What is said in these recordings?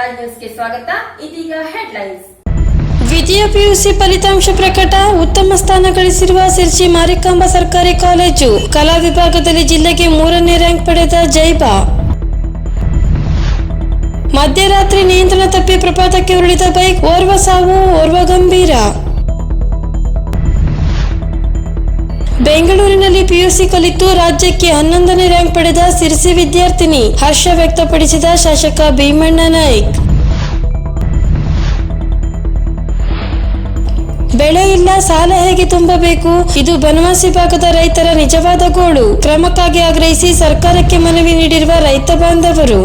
ರಾಜ್ ನ್ಯೂಸ್ಗೆ ಸ್ವಾಗತ. ಇದೀಗ ಹೆಡ್ಲೈನ್ಸ್. ದ್ವಿತೀಯ ಪಿಯುಸಿ ಫಲಿತಾಂಶ ಪ್ರಕಟ. ಉತ್ತಮ ಸ್ಥಾನ ಗಳಿಸಿರುವ ಸಿರ್ಸಿ ಮಾರಿಕಾಂಬಾ ಸರ್ಕಾರಿ ಕಾಲೇಜು ಕಲಾ ವಿಭಾಗದಲ್ಲಿ ಜಿಲ್ಲೆಗೆ 3ನೇ ರ್ಯಾಂಕ್ ಪಡೆದ ಜೈಬಾ. ಮಧ್ಯರಾತ್ರಿ ನಿಯಂತ್ರಣ ತಪ್ಪಿ ಪ್ರಪಾತಕ್ಕೆ ಉರುಳಿದ ಬೈಕ್, ಓರ್ವ ಸಾವು, ಓರ್ವ ಗಂಭೀರ. ಬೆಂಗಳೂರಿನಲ್ಲಿ ಪಿಯುಸಿ ಕಲಿತು ರಾಜ್ಯಕ್ಕೆ 11ನೇ ರ್ಯಾಂಕ್ ಪಡೆದ ಸಿರ್ಸಿ ವಿದ್ಯಾರ್ಥಿನಿ. ಹರ್ಷ ವ್ಯಕ್ತಪಡಿಸಿದ ಶಾಸಕ ಭೀಮಣ್ಣ ನಾಯ್ಕ್. ಬೆಳೆ ಇಲ್ಲ, ಸಾಲ ಹೇಗೆ ತುಂಬಬೇಕು? ಇದು ಬನವಾಸಿ ಭಾಗದ ರೈತರ ನಿಜವಾದ ಗೋಳು. ಕ್ರಮಕ್ಕಾಗಿ ಆಗ್ರಹಿಸಿ ಸರ್ಕಾರಕ್ಕೆ ಮನವಿ ನೀಡಿರುವ ರೈತ ಬಾಂಧವರು.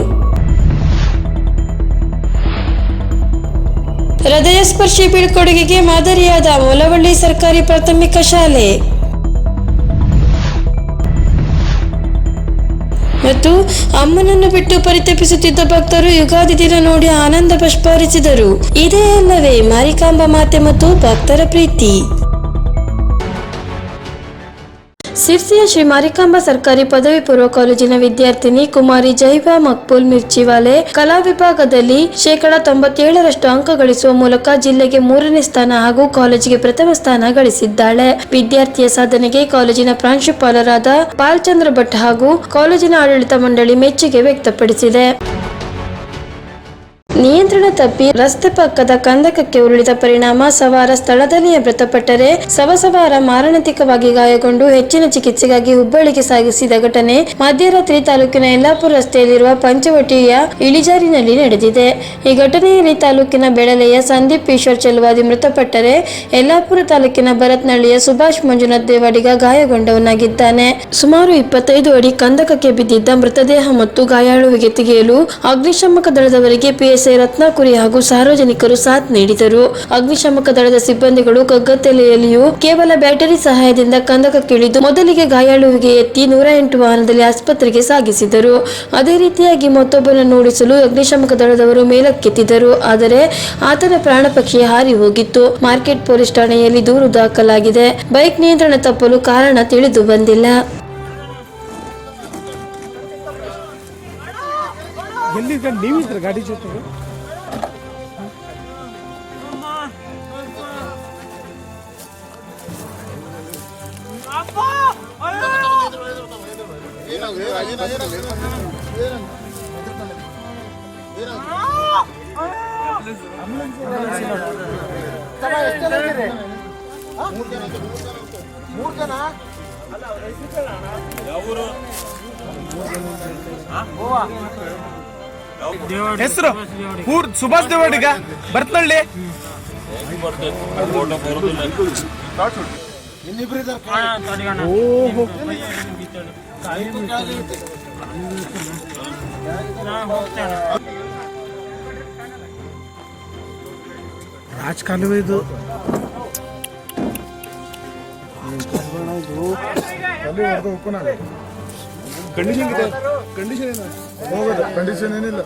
ಹೃದಯ ಸ್ಪರ್ಶಿ ಬೀಳ್ಕೊಡುಗೆಗೆ ಮಾದರಿಯಾದ ಮೊಲವಳ್ಳಿ ಸರ್ಕಾರಿ ಪ್ರಾಥಮಿಕ ಶಾಲೆ ಮತ್ತು ಅಮ್ಮನನ್ನು ಬಿಟ್ಟು ಪರಿತಪಿಸುತ್ತಿದ್ದ ಭಕ್ತರು ಯುಗಾದಿ ದಿನ ನೋಡಿ ಆನಂದ ಬಾಷ್ಪರಿಸಿದರು. ಇದೇ ಅಲ್ಲವೇ ಮಾರಿಕಾಂಬಾ ಮಾತೆ ಮತ್ತು ಭಕ್ತರ ಪ್ರೀತಿ. ಸಿರ್ಸಿಯ ಶ್ರೀ ಮಾರಿಕಾಂಬಾ ಸರ್ಕಾರಿ ಪದವಿ ಪೂರ್ವ ಕಾಲೇಜಿನ ವಿದ್ಯಾರ್ಥಿನಿ ಕುಮಾರಿ ಜೈಬಾ ಮಕ್ಬೂಲ್ ಮಿರ್ಚಿವಾಲೆ ಕಲಾ ವಿಭಾಗದಲ್ಲಿ 97% ಅಂಕ ಗಳಿಸುವ ಮೂಲಕ ಜಿಲ್ಲೆಗೆ 3ನೇ ಸ್ಥಾನ ಹಾಗೂ ಕಾಲೇಜಿಗೆ ಪ್ರಥಮ ಸ್ಥಾನ ಗಳಿಸಿದ್ದಾಳೆ. ವಿದ್ಯಾರ್ಥಿಯ ಸಾಧನೆಗೆ ಕಾಲೇಜಿನ ಪ್ರಾಂಶುಪಾಲರಾದ ಪಾಲ್ಚಂದ್ರ ಭಟ್ ಹಾಗೂ ಕಾಲೇಜಿನ ಆಡಳಿತ ಮಂಡಳಿ ಮೆಚ್ಚುಗೆ ವ್ಯಕ್ತಪಡಿಸಿದೆ. ನಿಯಂತ್ರಣ ತಪ್ಪಿ ರಸ್ತೆ ಪಕ್ಕದ ಕಂದಕಕ್ಕೆ ಉರುಳಿದ ಪರಿಣಾಮ ಸವಾರ ಸ್ಥಳದಲ್ಲಿಯೇ ಮೃತಪಟ್ಟರೆ ಸವಾರ ಮಾರಣಾಂತಿಕವಾಗಿ ಗಾಯಗೊಂಡು ಹೆಚ್ಚಿನ ಚಿಕಿತ್ಸೆಗಾಗಿ ಹುಬ್ಬಳ್ಳಿಗೆ ಸಾಗಿಸಿದ ಘಟನೆ ಮಧ್ಯರಾತ್ರಿ ತಾಲೂಕಿನ ಯಲ್ಲಾಪುರ ರಸ್ತೆಯಲ್ಲಿರುವ ಪಂಚವಟಿಯ ಇಳಿಜಾರಿನಲ್ಲಿ ನಡೆದಿದೆ. ಈ ಘಟನೆಯಲ್ಲಿ ತಾಲೂಕಿನ ಬೆಳಲೆಯ ಸಂದೀಪ್ ಈಶ್ವರ್ ಚೆಲುವಾದಿ ಮೃತಪಟ್ಟರೆ ಯಲ್ಲಾಪುರ ತಾಲೂಕಿನ ಭರತ್ನಹಳ್ಳಿಯ ಸುಭಾಷ್ ಮಂಜುನಾಥ್ ದೇವಾಡಿಗ ಗಾಯಗೊಂಡವನಾಗಿದ್ದಾನೆ. ಸುಮಾರು 25 ಅಡಿ ಕಂದಕಕ್ಕೆ ಬಿದ್ದಿದ್ದ ಮೃತದೇಹ ಮತ್ತು ಗಾಯಾಳುವಿಗೆ ತೆಗೆಯಲು ಅಗ್ನಿಶಾಮಕ ದಳದವರಿಗೆ ಪಿಎಸ್ಐ ರತ್ನಾಕುರಿ ಹಾಗೂ ಸಾರ್ವಜನಿಕರು ಸಾಥ್ ನೀಡಿದರು. ಅಗ್ನಿಶಾಮಕ ದಳದ ಸಿಬ್ಬಂದಿಗಳು ಕಗ್ಗತ್ತಲೆಯಲ್ಲಿಯೂ ಕೇವಲ ಬ್ಯಾಟರಿ ಸಹಾಯದಿಂದ ಕಂದಕಕ್ಕಿಳಿದು ಮೊದಲಿಗೆ ಗಾಯಾಳುವಿಗೆ ಎತ್ತಿ 108 ವಾಹನದಲ್ಲಿ ಆಸ್ಪತ್ರೆಗೆ ಸಾಗಿಸಿದರು. ಅದೇ ರೀತಿಯಾಗಿ ಮತ್ತೊಬ್ಬನನ್ನು ಉಳಿಸಲು ಅಗ್ನಿಶಾಮಕ ದಳದವರು ಮೇಲಕ್ಕೆತ್ತಿದರು. ಆದರೆ ಆತನ ಪ್ರಾಣ ಪಕ್ಷಿ ಹಾರಿ ಹೋಗಿತ್ತು. ಮಾರ್ಕೆಟ್ ಪೊಲೀಸ್ ಠಾಣೆಯಲ್ಲಿ ದೂರು ದಾಖಲಾಗಿದೆ. ಬೈಕ್ ನಿಯಂತ್ರಣ ತಪ್ಪಲು ಕಾರಣ ತಿಳಿದು ಬಂದಿಲ್ಲ. ಗಾಡಿ ಜೊತೆಗೆ ಹೆಸರು ಸುಭಾಷ್ ದೇವಾಡಿಗ ಭರತ್ನಹಳ್ಳಿ. ರಾಜಕಾಲುವೆ ಇದು ಕಂಡೀಷನ್ ಇದೆ. ಕಂಡೀಷನ್ ಏನಿಲ್ಲ.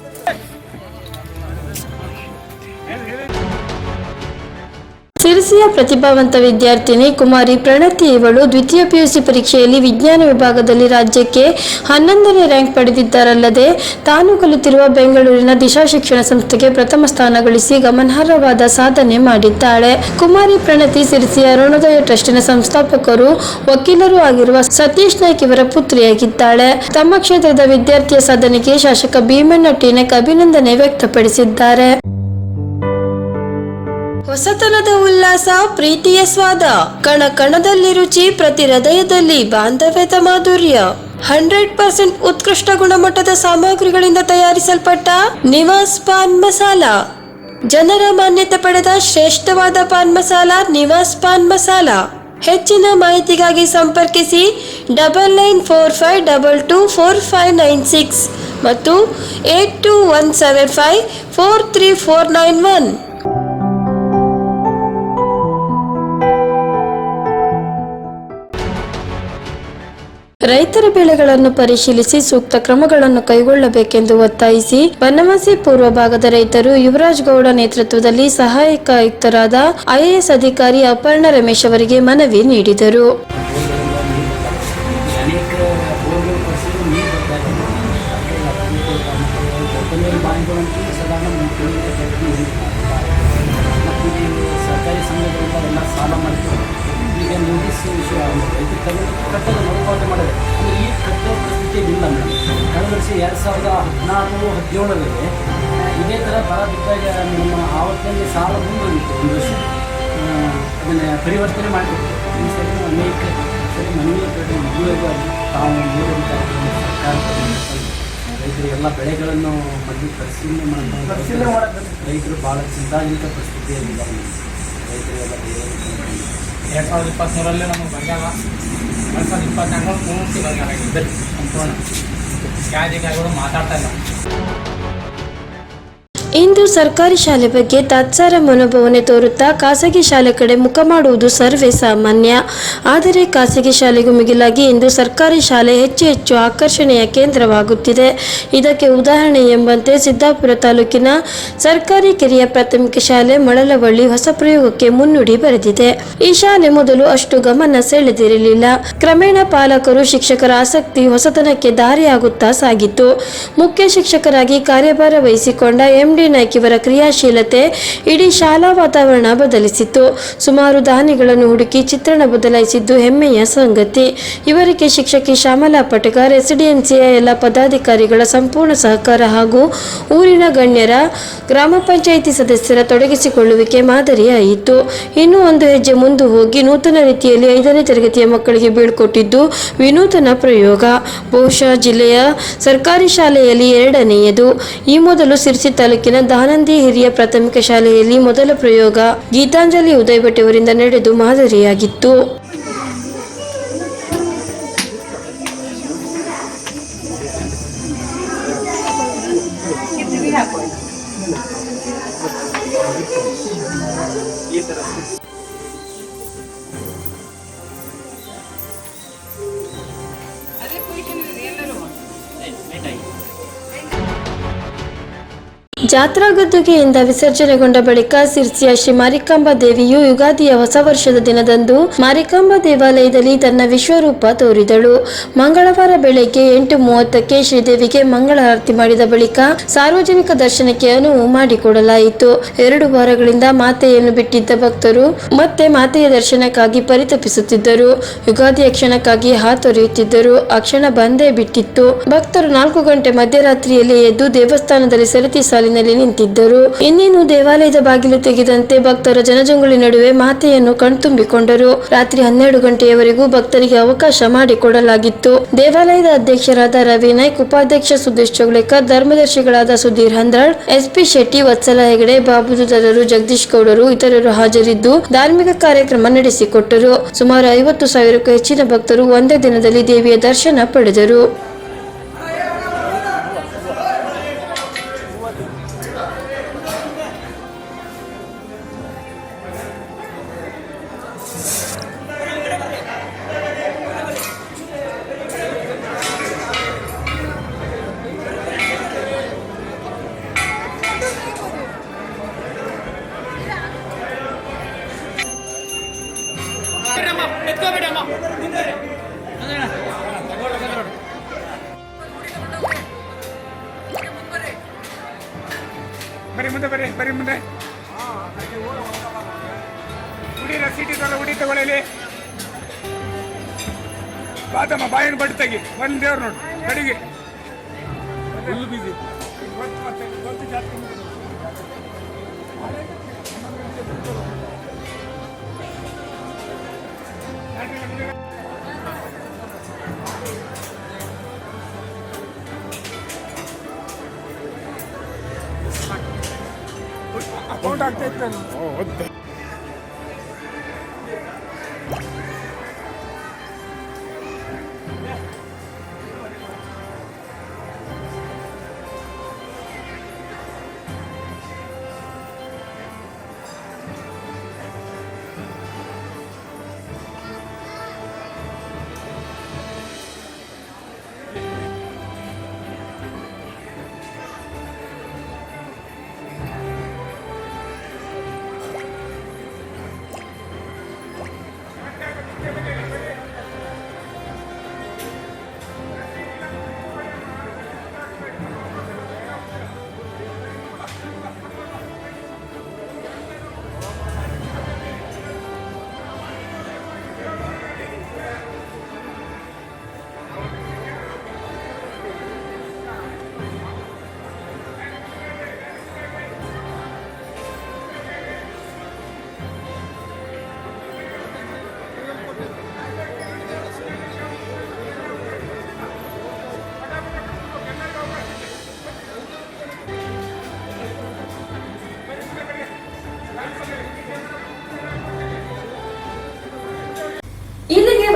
ಸಿರ್ಸಿಯ ಪ್ರತಿಭಾವಂತ ವಿದ್ಯಾರ್ಥಿನಿ ಕುಮಾರಿ ಪ್ರಣತಿ ಇವಳು ದ್ವಿತೀಯ ಪಿಯುಸಿ ಪರೀಕ್ಷೆಯಲ್ಲಿ ವಿಜ್ಞಾನ ವಿಭಾಗದಲ್ಲಿ ರಾಜ್ಯಕ್ಕೆ 11ನೇ ರ್ಯಾಂಕ್ ಪಡೆದಿದ್ದಾರಲ್ಲದೆ ತಾನು ಕಲಿತಿರುವ ಬೆಂಗಳೂರಿನ ದಿಶಾ ಶಿಕ್ಷಣ ಸಂಸ್ಥೆಗೆ ಪ್ರಥಮ ಸ್ಥಾನ ಗಳಿಸಿ ಗಮನಾರ್ಹವಾದ ಸಾಧನೆ ಮಾಡಿದ್ದಾಳೆ. ಕುಮಾರಿ ಪ್ರಣತಿ ಸಿರ್ಸಿಯ ಅರುಣೋದಯ ಟ್ರಸ್ಟಿನ ಸಂಸ್ಥಾಪಕರು ವಕೀಲರು ಆಗಿರುವ ಸತೀಶ್ ನಾಯ್ಕ್ ಇವರ ಪುತ್ರಿಯಾಗಿದ್ದಾಳೆ. ತಮ್ಮ ಕ್ಷೇತ್ರದ ವಿದ್ಯಾರ್ಥಿಯ ಸಾಧನೆಗೆ ಶಾಸಕ ಭೀಮಣ್ಣ ನಾಯ್ಕ್ ಅಭಿನಂದನೆ ವ್ಯಕ್ತಪಡಿಸಿದ್ದಾರೆ. ಹೊಸತನದ ಉಲ್ಲಾಸ, ಪ್ರೀತಿಯ ಸ್ವಾದ, ಕಣ ಕಣದಲ್ಲಿ ರುಚಿ, ಪ್ರತಿ ಹೃದಯದಲ್ಲಿ ಬಾಂಧವ್ಯದ ಮಾಧುರ್ಯ. 100% ಉತ್ಕೃಷ್ಟ ಗುಣಮಟ್ಟದ ಸಾಮಗ್ರಿಗಳಿಂದ ತಯಾರಿಸಲ್ಪಟ್ಟ ನಿವಾಸ್ ಪಾನ್ ಮಸಾಲ. ಜನರ ಮಾನ್ಯತೆ ಪಡೆದ ಶ್ರೇಷ್ಠವಾದ ಪಾನ್ ಮಸಾಲ ನಿವಾಸ್ ಪಾನ್ ಮಸಾಲ. ಹೆಚ್ಚಿನ ಮಾಹಿತಿಗಾಗಿ ಸಂಪರ್ಕಿಸಿ 9945224596 ಮತ್ತು 8217543491. ರೈತರ ಬೆಳೆಗಳನ್ನು ಪರಿಶೀಲಿಸಿ ಸೂಕ್ತ ಕ್ರಮಗಳನ್ನು ಕೈಗೊಳ್ಳಬೇಕೆಂದು ಒತ್ತಾಯಿಸಿ ಬನವಾಸಿ ಪೂರ್ವ ಭಾಗದ ರೈತರು ಯುವರಾಜ್ ಗೌಡ ನೇತೃತ್ವದಲ್ಲಿ ಸಹಾಯಕ ಆಯುಕ್ತರಾದ ಐಎಎಸ್ ಅಧಿಕಾರಿ ಅಪರ್ಣ ರಮೇಶ್ ಅವರಿಗೆ ಮನವಿ ನೀಡಿದರು. ಅನೇಕ ಬೋರ್ವೆಲ್ ಪರಿಸ್ಥಿತಿ ನೀರು ಬರ್ತಾ ಇದೆ. ಗೌತಮಿಯಲ್ಲಿ ಬಾವಿಗಳಂತೂ ಸಾಧಾರಣ 3 ಕಿಲೋಮೀಟರ್ ಮತ್ತು ಇಲ್ಲಿ ಸರ್ಕಾರಿ ಸಂಘಗಳಿಂದ ಎಲ್ಲ ಸಾಲ ಮಾಡಿಕೊಂಡು ಈಗ ನೋಟಿಸ್ ವಿಷಯ ರೈತರು ತಗೊಂಡು ಕಟ್ಟದ ಮರುಪಾವತಿ ಮಾಡಿದೆ. ಅಂದರೆ ಈ ಕಟ್ಟೋ ಪರಿಸ್ಥಿತಿ ಇಲ್ಲ ಮೇಡಮ್. ಕಳೆದ ವರ್ಷ 2016-17ರಲ್ಲಿ ಇದೇ ಥರ ಬರ ಬಿದ್ದಾಗ ನಮ್ಮ ಆವತ್ತಿನಲ್ಲಿ ಸಾಲ ಮುಂದುವರಿತು. ಒಂದು ವರ್ಷ ಅದನ್ನು ಪರಿವರ್ತನೆ ಮಾಡಿಕೊಡ್ತೀವಿ. ಈ ಸರಿ ಅನೇಕ ಸರಿ ಮನವಿ ಮದುವೆಗೂ ತಾವು ನೀರಿನ ಸರ್ಕಾರ ರೈತರು ಎಲ್ಲ ಬೆಳೆಗಳನ್ನು ಮೊದಲು ಪರಿಶೀಲನೆ ಮಾಡಿ ರೈತರು ಭಾಳ ಚಿಂತಾಜನಕ ಪರಿಸ್ಥಿತಿಯಲ್ಲಿದ್ದಾರೆ. ರೈತರಿಗೆಲ್ಲ 2023 ನಮಗೆ ಬರಗಾಲ, 2024 ಪೂರ್ತಿ ಬರಗಾಲ ಆಗಿದೆ ಸಂಪೂರ್ಣ. ಯಾವ ಜಾಗಗಳು ಮಾತಾಡ್ತಾ ಇಲ್ಲ. ಇಂದು ಸರ್ಕಾರಿ ಶಾಲೆ ಬಗ್ಗೆ ತಾತ್ಸಾರ ಮನೋಭಾವನೆ ತೋರುತ್ತಾ ಖಾಸಗಿ ಶಾಲೆ ಕಡೆ ಮುಖ ಮಾಡುವುದು ಸರ್ವೇ ಸಾಮಾನ್ಯ. ಆದರೆ ಖಾಸಗಿ ಶಾಲೆಗೂ ಮಿಗಿಲಾಗಿ ಇಂದು ಸರ್ಕಾರಿ ಶಾಲೆ ಹೆಚ್ಚು ಹೆಚ್ಚು ಆಕರ್ಷಣೆಯ ಕೇಂದ್ರವಾಗುತ್ತಿದೆ. ಇದಕ್ಕೆ ಉದಾಹರಣೆ ಎಂಬಂತೆ ಸಿದ್ದಾಪುರ ತಾಲೂಕಿನ ಸರ್ಕಾರಿ ಕಿರಿಯ ಪ್ರಾಥಮಿಕ ಶಾಲೆ ಮಳಲವಳ್ಳಿ ಹೊಸ ಪ್ರಯೋಗಕ್ಕೆ ಮುನ್ನುಡಿ ಬರೆದಿದೆ. ಈ ಶಾಲೆ ಮೊದಲು ಅಷ್ಟು ಗಮನ ಸೆಳೆದಿರಲಿಲ್ಲ. ಕ್ರಮೇಣ ಪಾಲಕರು ಶಿಕ್ಷಕರ ಆಸಕ್ತಿ ಹೊಸತನಕ್ಕೆ ದಾರಿಯಾಗುತ್ತಾ ಸಾಗಿತು. ಮುಖ್ಯ ಶಿಕ್ಷಕರಾಗಿ ಕಾರ್ಯಭಾರ ವಹಿಸಿಕೊಂಡ MD ನಾಯ್ಕ್ ಇವರ ಕ್ರಿಯಾಶೀಲತೆ ಇಡೀ ಶಾಲಾ ವಾತಾವರಣ ಬದಲಿಸಿತು. ಸುಮಾರು ದಾನಿಗಳನ್ನು ಹುಡುಕಿ ಚಿತ್ರಣ ಬದಲಾಯಿಸಿದ್ದು ಹೆಮ್ಮೆಯ ಸಂಗತಿ. ಇವರಿಗೆ ಶಿಕ್ಷಕಿ ಶ್ಯಾಮಲಾ ಪಟಗಾರ್, SDNCಯ ಎಲ್ಲ ಪದಾಧಿಕಾರಿಗಳ ಸಂಪೂರ್ಣ ಸಹಕಾರ ಹಾಗೂ ಊರಿನ ಗಣ್ಯರ, ಗ್ರಾಮ ಪಂಚಾಯಿತಿ ಸದಸ್ಯರ ತೊಡಗಿಸಿಕೊಳ್ಳುವಿಕೆ ಮಾದರಿಯಾಯಿತು. ಇನ್ನೂ ಒಂದು ಹೆಜ್ಜೆ ಮುಂದೆ ಹೋಗಿ ನೂತನ ರೀತಿಯಲ್ಲಿ 5ನೇ ತರಗತಿಯ ಮಕ್ಕಳಿಗೆ ಬೀಳ್ಕೊಟ್ಟಿದ್ದು ವಿನೂತನ ಪ್ರಯೋಗ. ಬಹುಶಃ ಜಿಲ್ಲೆಯ ಸರ್ಕಾರಿ ಶಾಲೆಯಲ್ಲಿ 2ನೇಯದು. ಈ ಮೊದಲು ಸಿರ್ಸಿ ತಾಲೂಕಿನ ದಾನಂದಿ ಹಿರಿಯ ಪ್ರಾಥಮಿಕ ಶಾಲೆಯಲ್ಲಿ ಮೊದಲ ಪ್ರಯೋಗ ಗೀತಾಂಜಲಿ ಉದಯ್ ಭಟ್ ಅವರಿಂದ ನಡೆದು ಮಾದರಿಯಾಗಿತ್ತು. ಜಾತ್ರಾ ಗದ್ದುಗೆಯಿಂದ ವಿಸರ್ಜನೆಗೊಂಡ ಬಳಿಕ ಸಿರ್ಸಿಯ ಶ್ರೀ ಮಾರಿಕಾಂಬಾ ದೇವಿಯು ಯುಗಾದಿಯ ಹೊಸ ವರ್ಷದ ದಿನದಂದು ಮಾರಿಕಾಂಬಾ ದೇವಾಲಯದಲ್ಲಿ ತನ್ನ ವಿಶ್ವರೂಪ ತೋರಿದಳು. ಮಂಗಳವಾರ ಬೆಳಗ್ಗೆ 8:30ಕ್ಕೆ ಶ್ರೀದೇವಿಗೆ ಮಂಗಳಾರತಿ ಮಾಡಿದ ಬಳಿಕ ಸಾರ್ವಜನಿಕ ದರ್ಶನಕ್ಕೆ ಅನುವು ಮಾಡಿಕೊಡಲಾಯಿತು. 2 ವಾರಗಳಿಂದ ಮಾತೆಯನ್ನು ಬಿಟ್ಟಿದ್ದ ಭಕ್ತರು ಮತ್ತೆ ಮಾತೆಯ ದರ್ಶನಕ್ಕಾಗಿ ಪರಿತಪಿಸುತ್ತಿದ್ದರು. ಯುಗಾದಿಯ ಕ್ಷಣಕ್ಕಾಗಿ ಹಾತೊರೆಯುತ್ತಿದ್ದರು. ಆ ಕ್ಷಣ ಬಂದೇ ಬಿಟ್ಟಿತ್ತು. ಭಕ್ತರು 4 ಗಂಟೆ ಮಧ್ಯರಾತ್ರಿಯಲ್ಲಿ ಎದ್ದು ದೇವಸ್ಥಾನದಲ್ಲಿ ಸರತಿ ಸಾಲಿನಲ್ಲಿ ನಿಂತಿದ್ದರು. ಇನ್ನೇನು ದೇವಾಲಯದ ಬಾಗಿಲು ತೆಗೆದಂತೆ ಭಕ್ತರ ಜನಜಂಗುಳಿ ನಡುವೆ ಮಾತೆಯನ್ನು ಕಣ್ತುಂಬಿಕೊಂಡರು. ರಾತ್ರಿ 12 ಗಂಟೆಯವರೆಗೂ ಭಕ್ತರಿಗೆ ಅವಕಾಶ ಮಾಡಿಕೊಡಲಾಗಿತ್ತು. ದೇವಾಲಯದ ಅಧ್ಯಕ್ಷರಾದ ರವಿ ನಾಯ್ಕ್, ಉಪಾಧ್ಯಕ್ಷ ಸುದೇಶ್ ಚೌಗ್ಲೇಕರ್, ಧರ್ಮದರ್ಶಿಗಳಾದ ಸುಧೀರ್ ಹಂದ್ರಾಳ್, SP ಶೆಟ್ಟಿ, ವತ್ಸಲ ಹೆಗಡೆ, ಬಾಬುದಾರರು, ಜಗದೀಶ್ ಗೌಡರು ಇತರರು ಹಾಜರಿದ್ದು ಧಾರ್ಮಿಕ ಕಾರ್ಯಕ್ರಮ ನಡೆಸಿಕೊಟ್ಟರು. ಸುಮಾರು 50,000ಕ್ಕೂ ಹೆಚ್ಚಿನ ಭಕ್ತರು ಒಂದೇ ದಿನದಲ್ಲಿ ದೇವಿಯ ದರ್ಶನ ಪಡೆದರು. ಬರೀ ಮುಂದೆ ಹುಡಿರ ಸೀಟಿ ಹುಡಿ ತಗೊಳ್ಳಿ. ಬಾತಮ್ಮ ಬಾಯಿನ ಬಡ್ಡಿ ತೆಗಿ. ಒಂದು ದೇವ್ರು ನೋಡು ಕಡೆಗೆ ಫುಲ್ ಬಿಸಿ. ಜಾಸ್ತಿ ಅಕೌಂಟ್ ಆಗ್ತಾ ಇತ್ತು ನಾನು.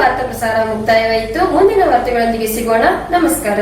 ವಾರ್ತಾ ಪ್ರಸಾರ ಮುಕ್ತಾಯವಾಯಿತು. ಮುಂದಿನ ವಾರ್ತೆಗಳೊಂದಿಗೆ ಸಿಗೋಣ. ನಮಸ್ಕಾರ.